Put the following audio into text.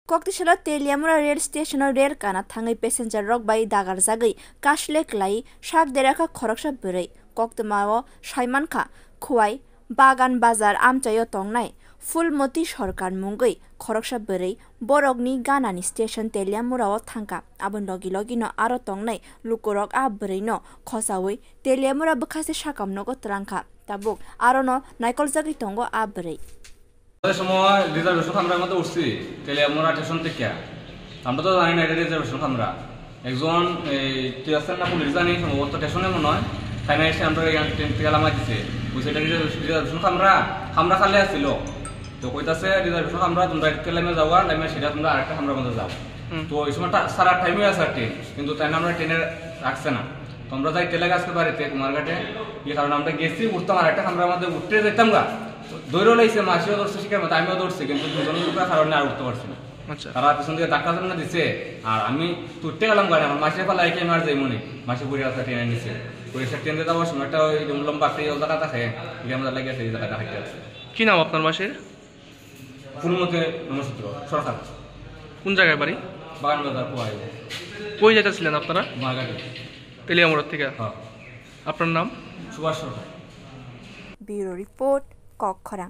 Koktishala Teliamura rail station rail kana thangai passenger rok bai dagar jagui kashlek lai shak deraka khoroksha bwrui koktomao saimankha khuwai bagan bazar amchayo tongnai Fulmoti Sarkar mungui khoroksa bwrui borokni ganani station Teliamura o thangka abon logi logi no aro tongnai lukurok a bwrui no khosawi Teliamura bwkhasi sakamno go trangkha tabuk aro no naikol jagui tongo a bwrui সময় reservation আমরা মধ্যে উঠছি Teliamura station থেকে আমরা তো জানি না এটা রিজার্ভেশন আমরা একজন এই টিএসএন না পুলিশ জানি সম্ভবত স্টেশনে মনে হয় তাই না এসে আমরা ট্রেন থেকে লামা দিছে বুঝছে এটা রিজার্ভেশন আমরা খালি আসছিল তো কইতাছে রিজার্ভেশন আমরা তোমরা একটা লাইনে যাওয়া লাইনে সেটা তোমরা আরেকটা আমরা মধ্যে যাও তো এই সময় সারা টাইমে আছে ট্রেন কিন্তু তাই না আমরা ট্রেনে রাখছে না তোমরা যাই তেলে আসতে পারিতে কুমারঘাটে এই কারণে আমরা গেছি উঠতাম আরেকটা আমরা মধ্যে উঠতে যেতাম গা দৌড়ও লাইছে মাসিও দৌড়ছে শিকার মতো আমিও দৌড়ছি কিন্তু দুজন লোকের কারণে আর উঠতে পারছি না তারা পিছন দিকে ধাক্কা না দিচ্ছে আর আমি তুটতে গেলাম গাড়ি আমার মাসির পালা একে মার যাই মনে মাসি বুড়ি আসা ট্রেনে নিচ্ছে পরিষ্কার ট্রেন দিয়ে যাওয়ার সময় একটা ওই লম্বা একটা জায়গা থাকে এই আমাদের লাগে সেই জায়গাটা হাঁটতে আছে। কি নাম আপনার মাসির? ফুলমতি নমসূত্র সরকার। কোন জায়গায় বাড়ি? বাগান বাজার পোয়াই। কই যাইতেছিলেন আপনারা? মারঘাটে তেলিয়ামুড়া থেকে। হ্যাঁ। আপনার নাম? সুভাষ সরকার। Bureau report কক্ষরা।